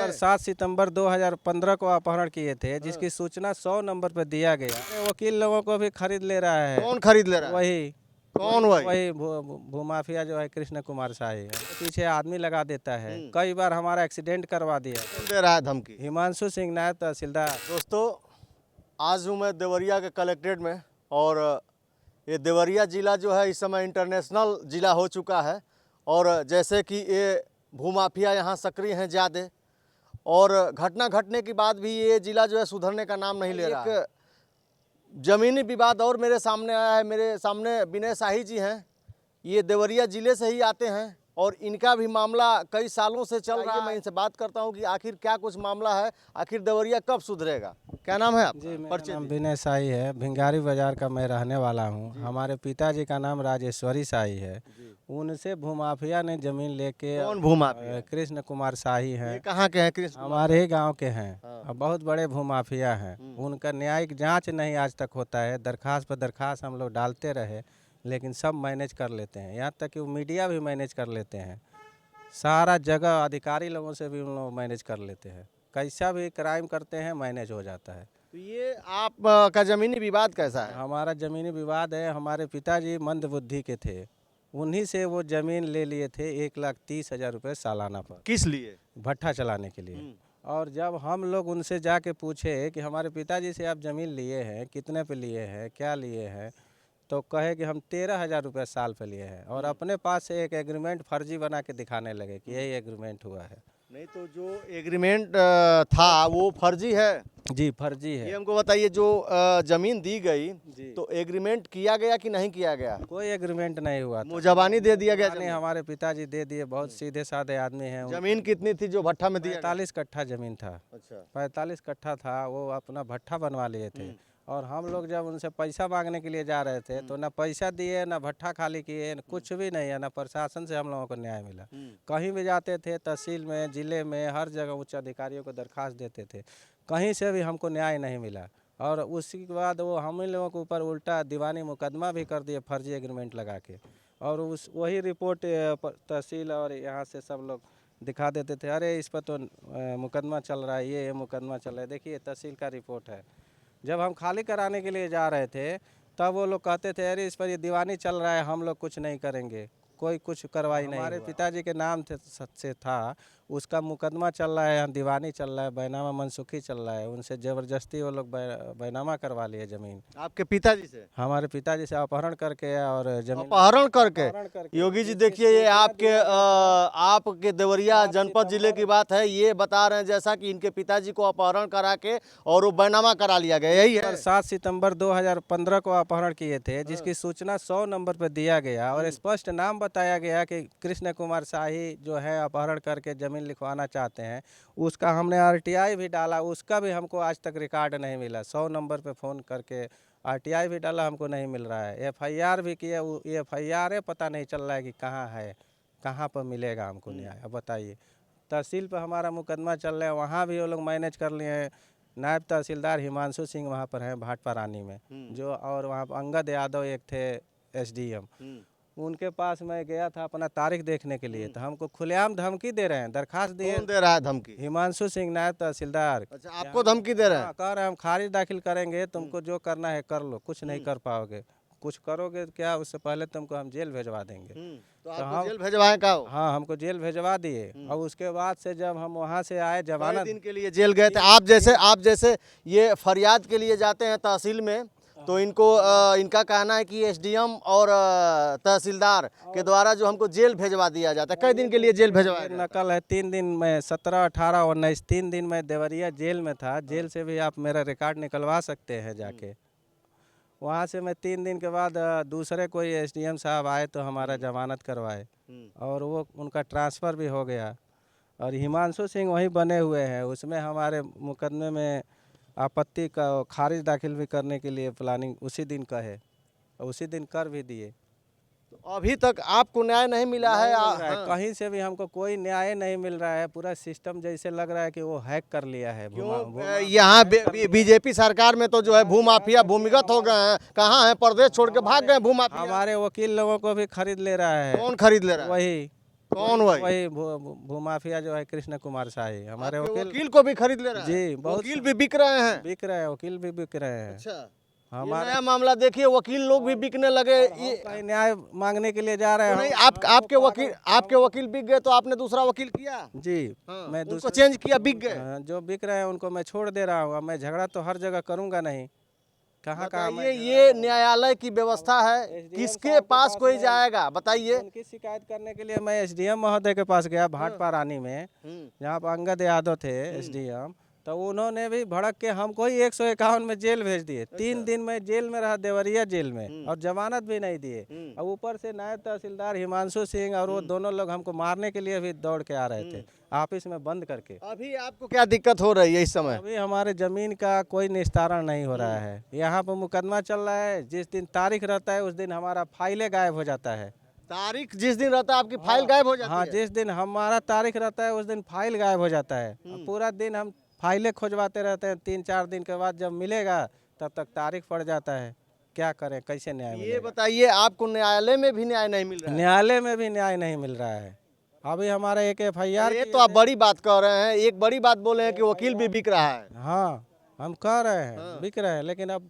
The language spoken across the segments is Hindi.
सर 7 सितंबर 2015 को अपहरण किए थे, जिसकी सूचना 100 नंबर पर दिया गया। वकील लोगों को भी खरीद ले रहा है। कौन खरीद ले रहा है? वही कौन वही? वही भूमाफिया जो है कृष्ण कुमार शाही है, पीछे आदमी लगा देता है। कई बार हमारा एक्सीडेंट करवा दिया। कौन दे रहा है धमकी? हिमांशु सिंह नायब तहसीलदार। दोस्तों, आज हूँ मैं देवरिया के कलेक्ट्रेट में, और ये देवरिया ज़िला जो है इस समय इंटरनेशनल ज़िला हो चुका है। और जैसे कि ये भूमाफिया यहाँ सक्रिय हैं ज़्यादा, और घटना घटने के बाद भी ये ज़िला जो है सुधरने का नाम नहीं ले रहा है। ज़मीनी विवाद और मेरे सामने आया है। मेरे सामने विनय शाही जी हैं, ये देवरिया ज़िले से ही आते हैं, और इनका भी मामला कई सालों से चल रहा है। मैं इनसे बात करता हूं कि आखिर क्या कुछ मामला है, आखिर देवरिया कब सुधरेगा। क्या नाम है आपका? जी, मेरा नाम विनय शाही है, भिंगारी बाजार का मैं रहने वाला हूं। हमारे पिताजी का नाम राजेश्वरी शाही है। उनसे भूमाफिया ने जमीन लेके। कौन भूमाफिया? कृष्ण कुमार शाही हैं। ये कहाँ के हैं कृष्ण? हमारे ही गांव के हैं। और बहुत बड़े भूमाफिया हैं। उनका न्यायिक जांच नहीं आज तक होता है। दरखास्त पर दरखास्त हम लोग डालते रहे, लेकिन सब मैनेज कर लेते हैं। यहाँ तक कि वो मीडिया भी मैनेज कर लेते हैं। सारा जगह अधिकारी लोगों से भी उन लोग मैनेज कर लेते हैं। कैसा भी क्राइम करते हैं मैनेज हो जाता है। तो ये आप का ज़मीनी विवाद कैसा है? हमारा ज़मीनी विवाद है। हमारे पिताजी मंदबुद्धि के थे, उन्हीं से वो ज़मीन ले लिए थे 1,30,000 रुपये सालाना पर। किस लिए? भट्ठा चलाने के लिए। और जब हम लोग उनसे जाके पूछे कि हमारे पिताजी से आप ज़मीन लिए हैं, कितने पे लिए हैं, क्या लिए हैं, तो कहे कि हम 13,000 रुपये साल पे लिए हैं। और अपने पास से एक एग्रीमेंट फर्जी बना के दिखाने लगे कि यही एग्रीमेंट हुआ है। नहीं तो जो एग्रीमेंट था वो फर्जी है? जी फर्जी ये है। हमको बताइए, जो ज़मीन दी गई तो एग्रीमेंट किया गया कि नहीं किया गया? कोई एग्रीमेंट नहीं हुआ था। मुजबानी दे दिया गया? नहीं, हमारे पिताजी दे दिए। बहुत सीधे साधे आदमी हैं। ज़मीन कितनी थी जो भट्ठा में दिया गया? 45 कट्ठा ज़मीन था। अच्छा। 45 कट्ठा था, वो अपना भट्ठा बनवा लिए थे। और हम लोग जब उनसे पैसा मांगने के लिए जा रहे थे तो ना पैसा दिए, ना भट्ठा खाली किए, कुछ भी नहीं है। ना प्रशासन से हम लोगों को न्याय मिला। कहीं भी जाते थे, तहसील में, ज़िले में, हर जगह उच्च अधिकारियों को दरखास्त देते थे, कहीं से भी हमको न्याय नहीं मिला। और उसी के बाद वो हम लोगों के ऊपर उल्टा दीवानी मुकदमा भी कर दिए फर्जी एग्रीमेंट लगा के। और उस वही रिपोर्ट तहसील और यहाँ से सब लोग दिखा देते थे, अरे इस पर तो मुकदमा चल रहा है, ये मुकदमा चल रहा है, देखिए तहसील का रिपोर्ट है। जब हम खाली कराने के लिए जा रहे थे तब वो लोग कहते थे, अरे इस पर ये दीवानी चल रहा है, हम लोग कुछ नहीं करेंगे, कोई कुछ कार्रवाई नहीं। हमारे पिताजी के नाम से था, उसका मुकदमा चल रहा है, यहाँ दीवानी चल रहा है, बैनामा मनसुखी चल रहा है। उनसे ज़बरदस्ती वो लोग बैनामा करवा लिए ज़मीन। आपके पिताजी से? हमारे पिताजी से अपहरण करके और ज़मीन अपहरण करके। योगी जी देखिए, ये आपके देवरिया जनपद जिले की बात है। ये बता रहे हैं जैसा कि इनके पिताजी को अपहरण करा के और वो बैनामा करा लिया गया, यही है? 7 सितंबर 2015 को अपहरण किए थे, जिसकी सूचना 100 नंबर पर दिया गया। और स्पष्ट नाम बताया गया कि कृष्ण कुमार शाही जो है अपहरण करके ज़मीन लिखवाना चाहते हैं। उसका हमने आरटीआई भी डाला, उसका भी हमको आज तक रिकॉर्ड नहीं मिला। 100 नंबर पे फ़ोन करके आरटीआई भी डाला, हमको नहीं मिल रहा है। एफआईआर भी किया, वो एफआईआर पता नहीं चल रहा है कि कहाँ है, कहाँ पर मिलेगा हमको न्याय। अब बताइए, तहसील पर हमारा मुकदमा चल रहा है, वहाँ भी वो लोग मैनेज कर लिए हैं। नायब तहसीलदार हिमांशु सिंह वहाँ पर हैं भाटपारानी में जो, और वहाँ पर अंगद यादव एक थे एसडीएम। उनके पास मैं गया था अपना तारीख देखने के लिए, तो हमको खुलेआम धमकी दे रहे हैं। दरखास्त दिए। कौन दे रहा है धमकी? हिमांशु सिंह नायब तहसीलदार। अच्छा, आपको धमकी दे रहे हैं? कह रहे हैं हम खारिज दाखिल करेंगे, तुमको जो करना है कर लो, कुछ नहीं कर पाओगे। कुछ करोगे क्या, उससे पहले तुमको हम जेल भेजवा देंगे। तो आपको जेल भेजवाए का? हाँ, हमको जेल भेजवा दिए। और उसके बाद से जब हम वहाँ से आए, जमानत दिन के लिए जेल गए थे। आप जैसे ये फरियाद के लिए जाते हैं तहसील में, तो इनका कहना है कि एसडीएम और तहसीलदार के द्वारा जो हमको जेल भेजवा दिया जाता है। कई दिन के लिए जेल भेजवाया? नकल है 3 दिन में, 17, 18 और 19 3 दिन में देवरिया जेल में था। जेल से भी आप मेरा रिकॉर्ड निकलवा सकते हैं जाके। वहाँ से मैं 3 दिन के बाद दूसरे कोई एसडीएम साहब आए तो हमारा जमानत करवाए, और वो उनका ट्रांसफ़र भी हो गया। और हिमांशु सिंह वहीं बने हुए हैं। उसमें हमारे मुकदमे में आपत्ति का खारिज दाखिल भी करने के लिए प्लानिंग उसी दिन का है, और उसी दिन कर भी दिए। तो अभी तक आपको न्याय नहीं मिला है? हाँ। कहीं से भी हमको कोई न्याय नहीं मिल रहा है। पूरा सिस्टम जैसे लग रहा है कि वो हैक कर लिया है। यहाँ बीजेपी सरकार में तो जो है भूमाफिया भूमिगत हो गए हैं। कहाँ है? प्रदेश छोड़ के भाग गए भूमाफिया। हमारे वकील लोगों को भी खरीद ले रहा है। कौन खरीद ले रहा है? वही कौन वही? वही भूमाफिया जो है कृष्ण कुमार शाही, हमारे आपके वकील वकील को भी खरीद ले रहा है? जी, बहुत वकील भी बिक रहे हैं? बिक रहे हैं, वकील भी बिक रहे हैं। अच्छा, ये हमारे नया मामला देखिए, वकील लोग भी बिकने लगे। ये कहीं न्याय मांगने के लिए जा रहे तो हैं नहीं, हम। आपके वकील बिक गए तो आपने दूसरा वकील किया? जी, हाँ, मैं उनको दूसरे चेंज किया, बिक गए। जो बिक रहे हैं उनको मैं छोड़ दे रहा हूँ। अब मैं झगड़ा तो हर जगह करूँगा नहीं, कहाँ कहाँ बताइए, ये न्यायालय की व्यवस्था है, SDM किसके साहब के पास पास कोई मैं- जाएगा बताइए? उनकी शिकायत करने के लिए मैं SDM महोदय के पास गया भाटपा रानी में, जहाँ पर अंगद यादव थे SDM। तो उन्होंने भी भड़क के हमको ही 151 में जेल भेज दिए। 3 दिन में जेल में रहा, देवरिया जेल में, और जमानत भी नहीं दिए। और ऊपर से नायब तहसीलदार हिमांशु सिंह और वो दोनों लोग हमको मारने के लिए भी दौड़ के आ रहे थे, ऑफिस में बंद करके। अभी आपको क्या दिक्कत हो रही है इस समय? अभी हमारे जमीन का कोई निस्तारण नहीं हो रहा है। यहाँ पर मुकदमा चल रहा है, जिस दिन तारीख रहता है उस दिन हमारा फाइलें गायब हो जाता है। तारीख जिस दिन रहता है आपकी फाइल गायब हो जाती हाँ, है? जिस दिन हमारा तारीख रहता है उस दिन फाइल गायब हो जाता है। अब पूरा दिन हम फाइलें खोजवाते रहते हैं, 3-4 दिन के बाद जब मिलेगा तब तक तारीख पड़ जाता है। क्या करें, कैसे न्याय ये मिलेगा? बताइए, आपको न्यायालय में भी न्याय नहीं मिल रहा है? न्यायालय में भी न्याय नहीं मिल रहा है। अभी हमारा एक FIR ये तो आप बड़ी बात कह रहे हैं, एक बड़ी बात बोले हैं कि वकील भी बिक रहा है। हाँ, हम कह रहे हैं बिक रहे हैं, लेकिन अब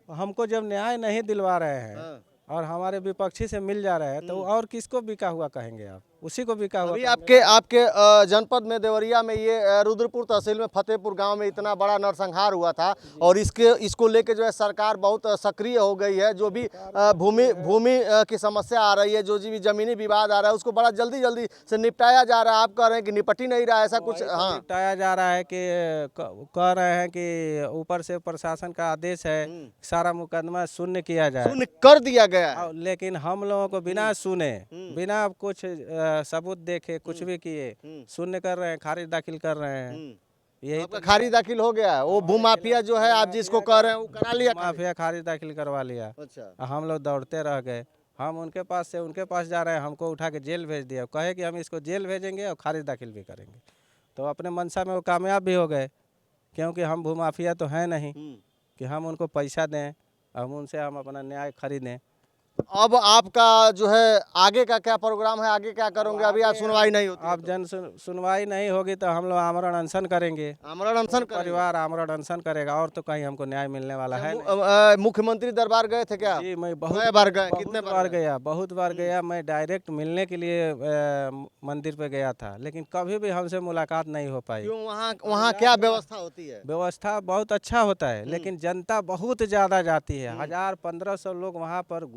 हमको जब न्याय नहीं दिलवा रहे हैं और हमारे विपक्षी से मिल जा रहे हैं, तो और किसको बिका हुआ कहेंगे आप? उसी को बिका हुआ अभी कहेंगे। आपके जनपद में, देवरिया में, ये रुद्रपुर तहसील में फतेहपुर गांव में इतना बड़ा नरसंहार हुआ था, और इसको लेके जो है सरकार बहुत सक्रिय हो गई है। जो भी भूमि की समस्या आ रही है, जो भी जमीनी विवाद आ रहा है, उसको बड़ा जल्दी जल्दी से निपटाया जा रहा है। आप कह रहे हैं कि निपट ही नहीं रहा है, ऐसा कुछ? हाँ, निपटाया जा रहा है कि कह रहे हैं कि ऊपर से प्रशासन का आदेश है, सारा मुकदमा शून्य किया जाए। शून्य कर दिया गया है। लेकिन हम लोगों को बिना सुने, बिना कुछ सबूत देखे, कुछ भी किए शून्य कर रहे हैं, खारिज दाखिल कर रहे हैं। यही आपका खारिज दाखिल हो गया है? वो भूमाफिया जो है, आप जिसको कह रहे हैं, वो करा लिया? माफिया खारिज दाखिल करवा लिया। अच्छा, हम लोग दौड़ते रह गए। हम उनके पास से उनके पास जा रहे हैं, हमको उठा के जेल भेज दिया। कहे कि हम इसको जेल भेजेंगे और खारिज दाखिल भी करेंगे। तो अपने मंशा में वो कामयाब भी हो गए, क्योंकि हम भूमाफिया तो हैं नहीं कि हम उनको पैसा दें, हम उनसे हम अपना न्याय खरीदें। अब आपका जो है आगे का क्या प्रोग्राम है? आगे क्या करोगे? अभी आप सुनवाई नहीं होती है अब सुनवाई नहीं होगी तो हम लोग आमरण अनशन करेंगे। आमरण अनशन करेंगे? परिवार आमरण अनशन करेगा, और तो कहीं हमको न्याय मिलने वाला है नहीं। मुख्यमंत्री दरबार गए थे क्या? जी, मैं बहुत कई बार गए? कितने बार गया, बहुत बार गया। मैं डायरेक्ट मिलने के लिए मंदिर पे गया था, लेकिन कभी भी हमसे मुलाकात नहीं हो पाई। क्यों? वहाँ क्या व्यवस्था होती है? व्यवस्था बहुत अच्छा होता है, लेकिन जनता बहुत ज़्यादा जाती है। 1000-1500 लोग वहाँ पर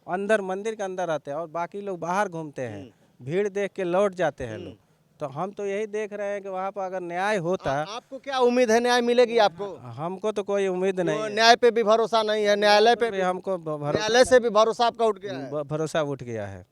अंदर, मंदिर के अंदर रहते हैं, और बाकी लोग बाहर घूमते हैं। भीड़ देख के लौट जाते हैं लोग। तो हम तो यही देख रहे हैं कि वहाँ पर अगर न्याय होता। आपको क्या उम्मीद है, न्याय मिलेगी आपको? हमको तो कोई उम्मीद नहीं है। न्याय पे भी भरोसा नहीं है, न्यायालय पे भी? हमको न्यायालय से भी भरोसा आपका उठ गया है? भरोसा उठ गया है।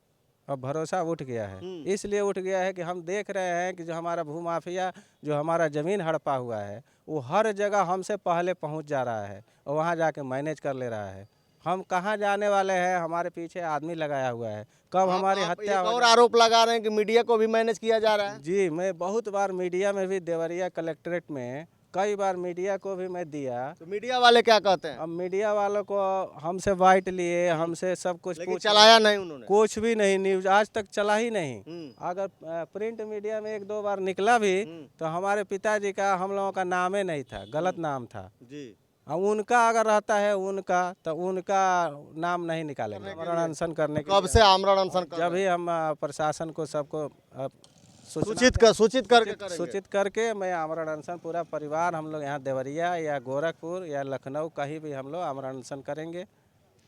अब भरोसा उठ गया है, इसलिए उठ गया है कि हम देख रहे हैं कि जो हमारा भूमाफिया, जो हमारा ज़मीन हड़पा हुआ है, वो हर जगह हमसे पहले पहुंच जा रहा है और वहां जाके मैनेज कर ले रहा है। हम कहां जाने वाले हैं, हमारे पीछे आदमी लगाया हुआ है। कब हमारी हत्या और आरोप लगा रहे हैं कि मीडिया को भी मैनेज किया जा रहा है? जी, मैं बहुत बार मीडिया में भी, देवरिया कलेक्ट्रेट में कई बार मीडिया को भी मैं दिया। तो मीडिया वाले क्या कहते हैं? अब मीडिया वालों को हमसे बाइट लिए, हमसे सब कुछ लेकिन पूछ, चलाया नहीं उन्होंने? कुछ भी नहीं, न्यूज आज तक चला ही नहीं। अगर प्रिंट मीडिया में 1-2 बार निकला भी तो हमारे पिताजी का, हम लोगों का नाम ही नहीं था, गलत नाम था जी। अब उनका अगर रहता है उनका, तो उनका नाम नहीं निकालेंगे आमरण अनशन करने के कब लिए। से आमरण अनशन कर जब ही हम प्रशासन को, सबको सूचित करके करेंगे? सूचित करके मैं आमरण अनशन, पूरा परिवार हम लोग यहाँ देवरिया या गोरखपुर या लखनऊ कहीं भी हम लोग आमरण अनशन करेंगे।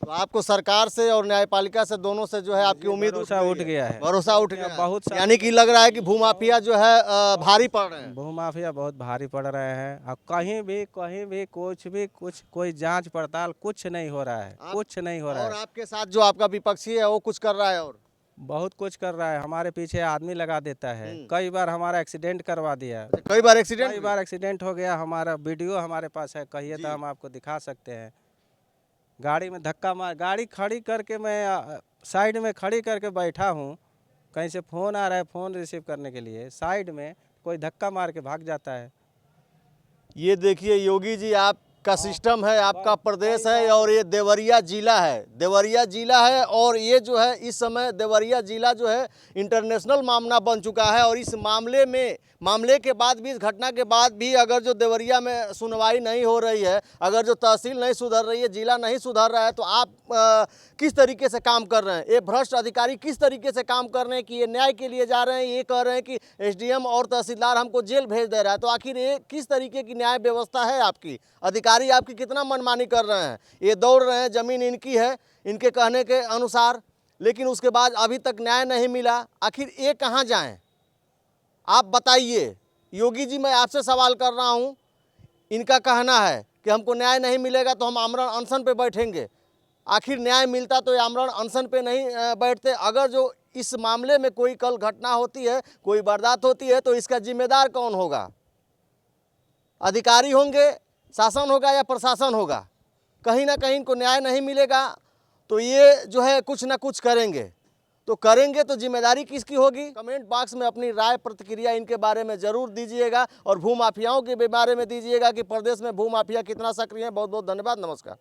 तो आपको सरकार से और न्यायपालिका से, दोनों से जो है आपकी उम्मीद भरोसा उठ गया है। भरोसा उठ गया बहुत यानी कि लग रहा है कि भूमाफिया जो है भारी पड़ रहे हैं? भूमाफिया बहुत भारी पड़ रहे हैं। अब कहीं भी कुछ कोई जांच पड़ताल कुछ नहीं हो रहा है, कुछ नहीं हो रहा है। और आपके साथ जो आपका विपक्षी है वो कुछ कर रहा है? और बहुत कुछ कर रहा है, हमारे पीछे आदमी लगा देता है। कई बार हमारा एक्सीडेंट करवा दिया, कई बार एक्सीडेंट हो गया। हमारा वीडियो हमारे पास है, कहिए तो हम आपको दिखा सकते हैं। गाड़ी में धक्का मार, गाड़ी खड़ी करके मैं साइड में खड़ी करके बैठा हूँ, कहीं से फ़ोन आ रहा है, फ़ोन रिसीव करने के लिए, साइड में कोई धक्का मार के भाग जाता है। ये देखिए योगी जी, आप आपका सिस्टम है, आपका प्रदेश है और ये देवरिया जिला है। देवरिया जिला है और ये जो है इस समय देवरिया जिला जो है इंटरनेशनल मामला बन चुका है। और इस मामले के बाद भी, इस घटना के बाद भी अगर जो देवरिया में सुनवाई नहीं हो रही है, अगर जो तहसील नहीं सुधर रही है, जिला नहीं सुधर रहा है, तो आप किस तरीके से काम कर रहे हैं? ये भ्रष्ट अधिकारी किस तरीके से काम कर रहे हैं कि ये न्याय के लिए जा रहे हैं, ये कह रहे हैं कि एसडीएम और तहसीलदार हमको जेल भेज दे रहा है। तो आखिर ये किस तरीके की न्याय व्यवस्था है आपकी? अधिकारी आपकी कितना मनमानी कर रहे हैं? ये दौड़ रहे हैं, ज़मीन इनकी है इनके कहने के अनुसार, लेकिन उसके बाद अभी तक न्याय नहीं मिला। आखिर ये कहाँ जाएं? आप बताइए। योगी जी, मैं आपसे सवाल कर रहा हूँ। इनका कहना है कि हमको न्याय नहीं मिलेगा तो हम आमरण अनशन पे बैठेंगे। आखिर न्याय मिलता तो ये आमरण अनशन पे नहीं बैठते। अगर जो इस मामले में कोई कल घटना होती है, कोई वारदात होती है, तो इसका जिम्मेदार कौन होगा? अधिकारी होंगे, शासन होगा या प्रशासन होगा? कहीं ना कहीं इनको न्याय नहीं मिलेगा तो ये जो है कुछ ना कुछ करेंगे। तो करेंगे तो जिम्मेदारी किसकी होगी? कमेंट बॉक्स में अपनी राय प्रतिक्रिया इनके बारे में ज़रूर दीजिएगा और भूमाफियाओं के बारे में दीजिएगा कि प्रदेश में भूमाफिया कितना सक्रिय है। बहुत बहुत धन्यवाद। नमस्कार।